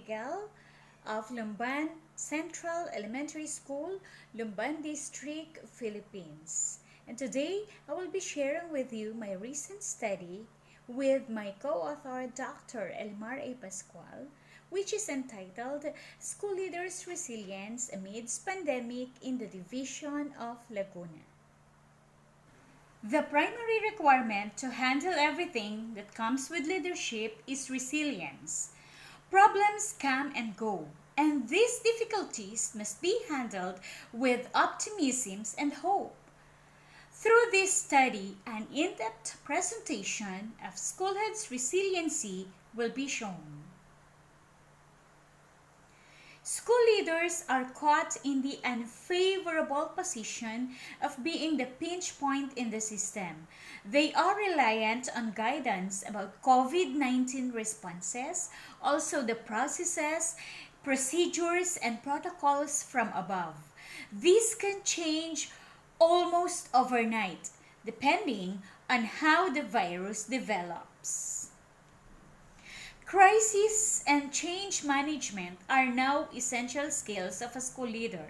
Miguel of Lumban Central Elementary School, Lumban District, Philippines. And today, I will be sharing with you my recent study with my co-author, Dr. Elmar A. Pascual, which is entitled School Leaders' Resilience Amidst Pandemic in the Division of Laguna. The primary requirement to handle everything that comes with leadership is resilience. Problems come and go, and these difficulties must be handled with optimism and hope. Through this study, an in-depth presentation of schoolheads' resiliency will be shown. School leaders are caught in the unfavorable position of being the pinch point in the system. They are reliant on guidance about COVID-19 responses, also the processes, procedures, and protocols from above. These can change almost overnight, depending on how the virus develops. Crisis and change management are now essential skills of a school leader.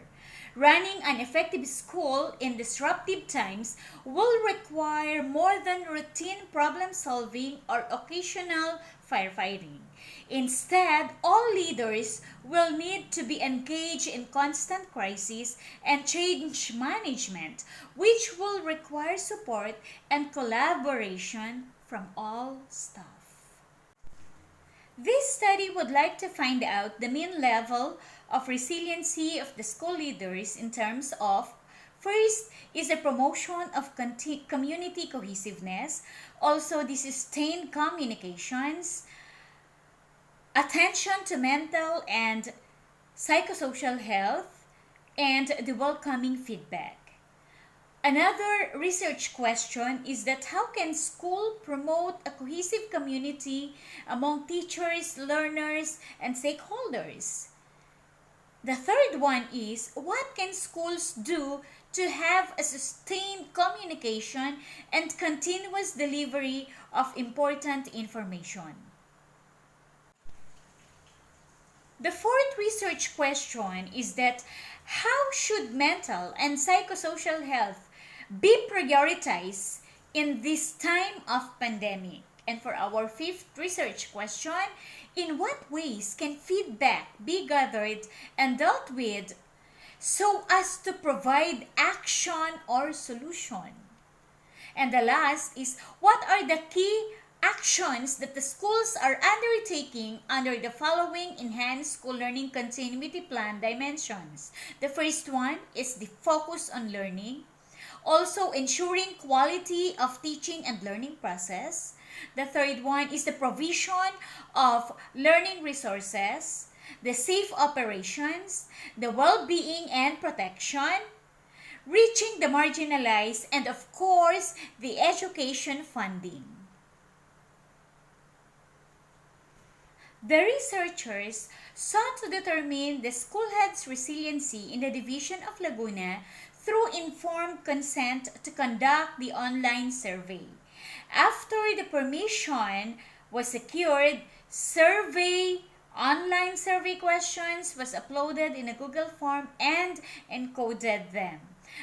Running an effective school in disruptive times will require more than routine problem solving or occasional firefighting. Instead, all leaders will need to be engaged in constant crisis and change management, which will require support and collaboration from all staff. This study would like to find out the mean level of resiliency of the school leaders in terms of, first is the promotion of community cohesiveness, also the sustained communications, attention to mental and psychosocial health, and the welcoming feedback. Another research question is that how can school promote a cohesive community among teachers, learners, and stakeholders? The third one is what can schools do to have a sustained communication and continuous delivery of important information? The fourth research question is that how should mental and psychosocial health be prioritized in this time of pandemic? And for our fifth research question, in what ways can feedback be gathered and dealt with so as to provide action or solution? And the last is what are the key actions that the schools are undertaking under the following enhanced school learning continuity plan dimensions? The first one is the focus on learning, also ensuring quality of teaching and learning process. The third one is the provision of learning resources, the safe operations, the well-being and protection, reaching the marginalized, and of course, the education funding. The researchers sought to determine the schoolhead's resiliency in the division of Laguna through informed consent to conduct the online survey. After the permission was secured, online survey questions was uploaded in a Google form and encoded them.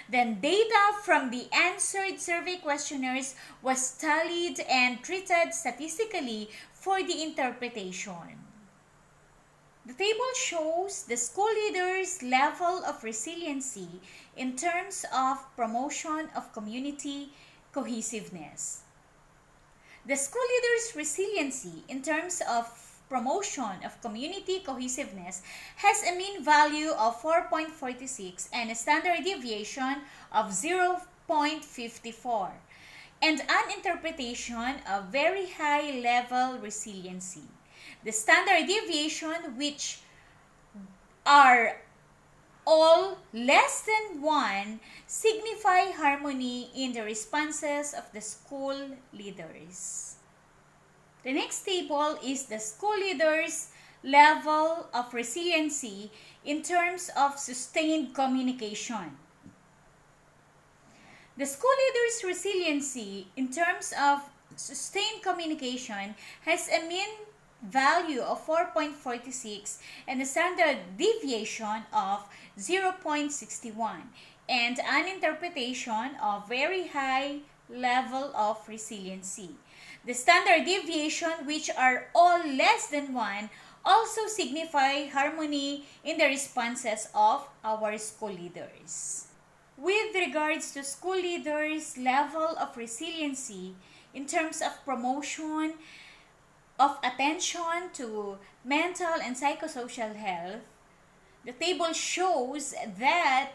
Then data from the answered survey questionnaires was tallied and treated statistically for the interpretation. The table shows the school leaders' level of resiliency in terms of promotion of community cohesiveness. The school leaders' resiliency in terms of promotion of community cohesiveness has a mean value of 4.46 and a standard deviation of 0.54 and an interpretation of very high level resiliency. The standard deviation, which are all less than 1, signify harmony in the responses of the school leaders. The next table is the school leaders' level of resiliency in terms of sustained communication. The school leaders' resiliency in terms of sustained communication has a mean value of 4.46 and a standard deviation of 0.61, and an interpretation of very high level of resiliency. The standard deviation, which are all less than 1, also signify harmony in the responses of our school leaders. With regards to school leaders' level of resiliency in terms of promotion of attention to mental and psychosocial health, the table shows that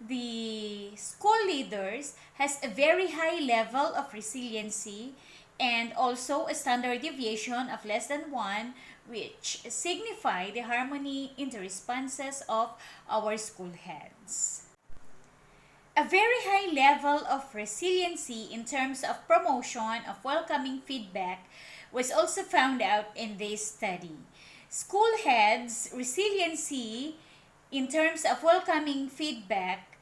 the school leaders has a very high level of resiliency and also a standard deviation of less than 1, which signify the harmony in the responses of our school heads. A very high level of resiliency in terms of promotion of welcoming feedback was also found out in this study. School heads' resiliency in terms of welcoming feedback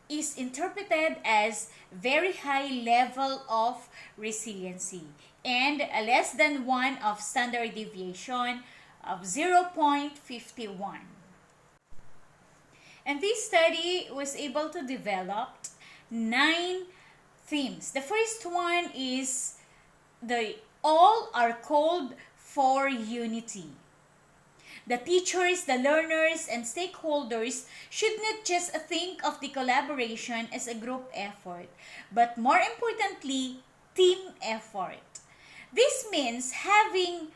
is interpreted as very high level of resiliency and a less than 1 of standard deviation of 0.51. And this study was able to develop 9 themes. The first one is the all are called for unity. The teachers, the learners, and stakeholders should not just think of the collaboration as a group effort, but more importantly, team effort. This means having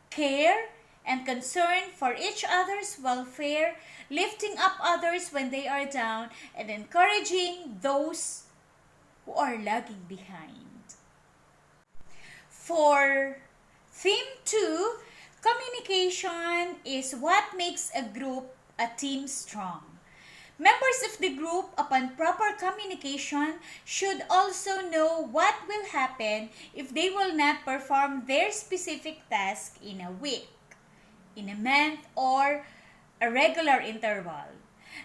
care and concern for each other's welfare, lifting up others when they are down, and encouraging those who are lagging behind. For theme 2, communication is what makes a group, a team strong. Members of the group, upon proper communication, should also know what will happen if they will not perform their specific task in a week, in a month, or a regular interval.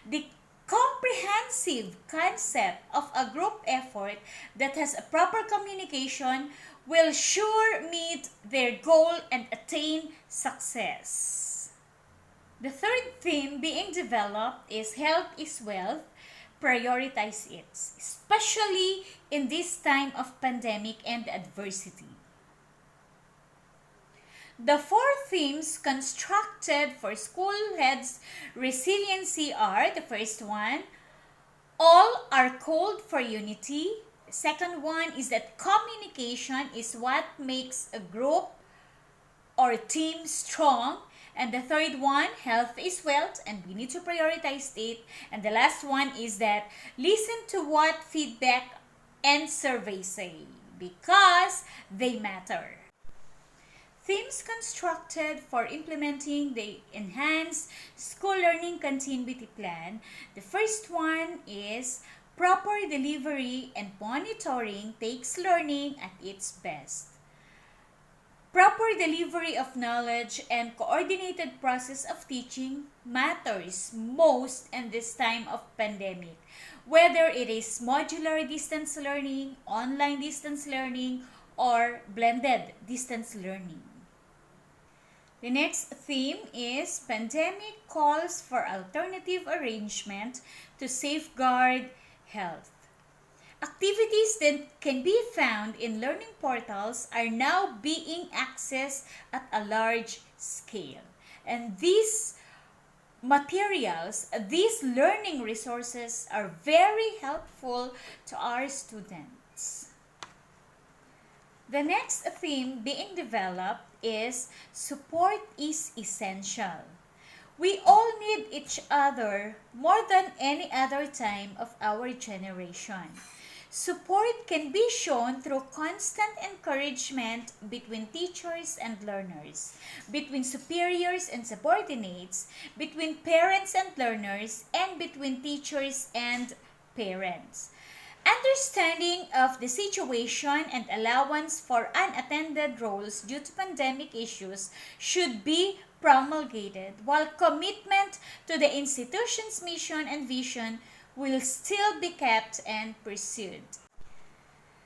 The comprehensive concept of a group effort that has a proper communication will sure meet their goal and attain success. The third theme being developed is health is wealth. Prioritize it, especially in this time of pandemic and adversity. The 4 themes constructed for school heads' resiliency are: the first one, all are called for unity. The second one is that communication is what makes a group or team strong. And the third one, health is wealth, and we need to prioritize it. And the last one is that listen to what feedback and surveys say, because they matter. Themes constructed for implementing the Enhanced School Learning Continuity Plan. The first one is proper delivery and monitoring takes learning at its best. Proper delivery of knowledge and coordinated process of teaching matters most in this time of pandemic, whether it is modular distance learning, online distance learning, or blended distance learning. The next theme is pandemic calls for alternative arrangement to safeguard health. Activities that can be found in learning portals are now being accessed at a large scale. And these materials, these learning resources are very helpful to our students. The next theme being developed is support is essential. We all need each other more than any other time of our generation. Support can be shown through constant encouragement between teachers and learners, between superiors and subordinates, between parents and learners, and between teachers and parents. Understanding of the situation and allowance for unattended roles due to pandemic issues should be promulgated, while commitment to the institution's mission and vision will still be kept and pursued.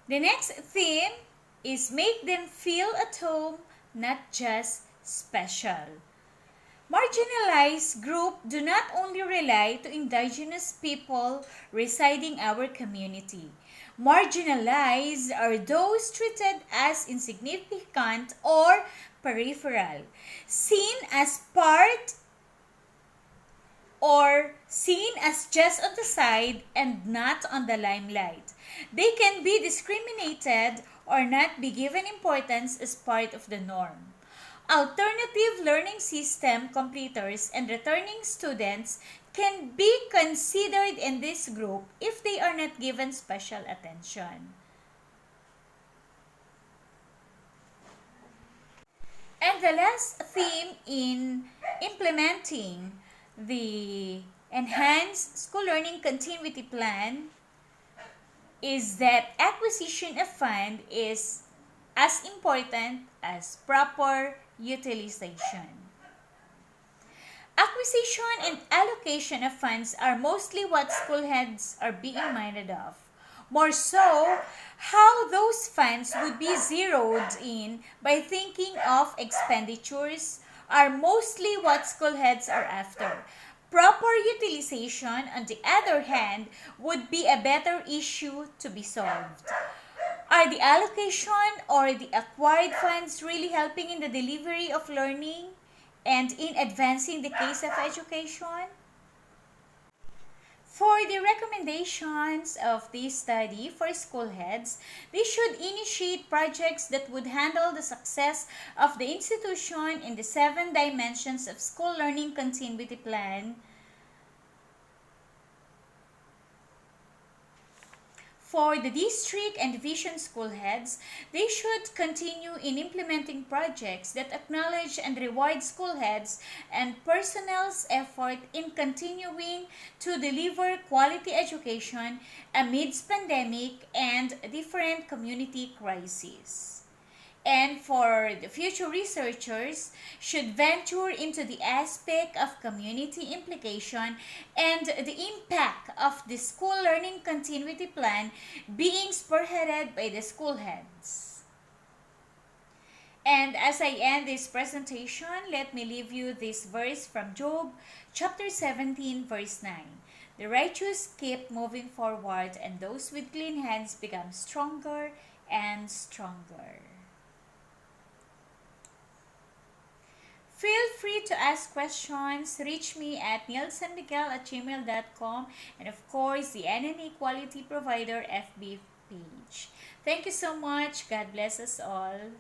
The next theme is make them feel at home, not just special. Marginalized group do not only rely to indigenous people residing our community. Marginalized are those treated as insignificant or peripheral, seen as part or seen as just on the side and not on the limelight. They can be discriminated or not be given importance as part of the norm. Alternative learning system completers and returning students can be considered in this group if they are not given special attention. And the last theme in implementing the Enhanced School Learning Continuity Plan is that acquisition of fund is as important as proper utilization. Acquisition and allocation of funds are mostly what school heads are being minded of. More so, how those funds would be zeroed in by thinking of expenditures are mostly what school heads are after. Proper utilization, on the other hand, would be a better issue to be solved. Are the allocation or the acquired funds really helping in the delivery of learning and in advancing the case of education? For the recommendations of this study for school heads, they should initiate projects that would handle the success of the institution in the 7 dimensions of school learning continuity plan. For the district and division school heads, they should continue in implementing projects that acknowledge and reward school heads and personnel's effort in continuing to deliver quality education amidst pandemic and different community crises. And for the future researchers should venture into the aspect of community implication and the impact of the school learning continuity plan being spearheaded by the school heads. And as I end this presentation, let me leave you this verse from Job chapter 17 verse 9. The righteous keep moving forward, and those with clean hands become stronger and stronger. Feel free to ask questions. Reach me at nilsanmiguel@gmail.com and of course the NNA Quality Provider FB page. Thank you so much. God bless us all.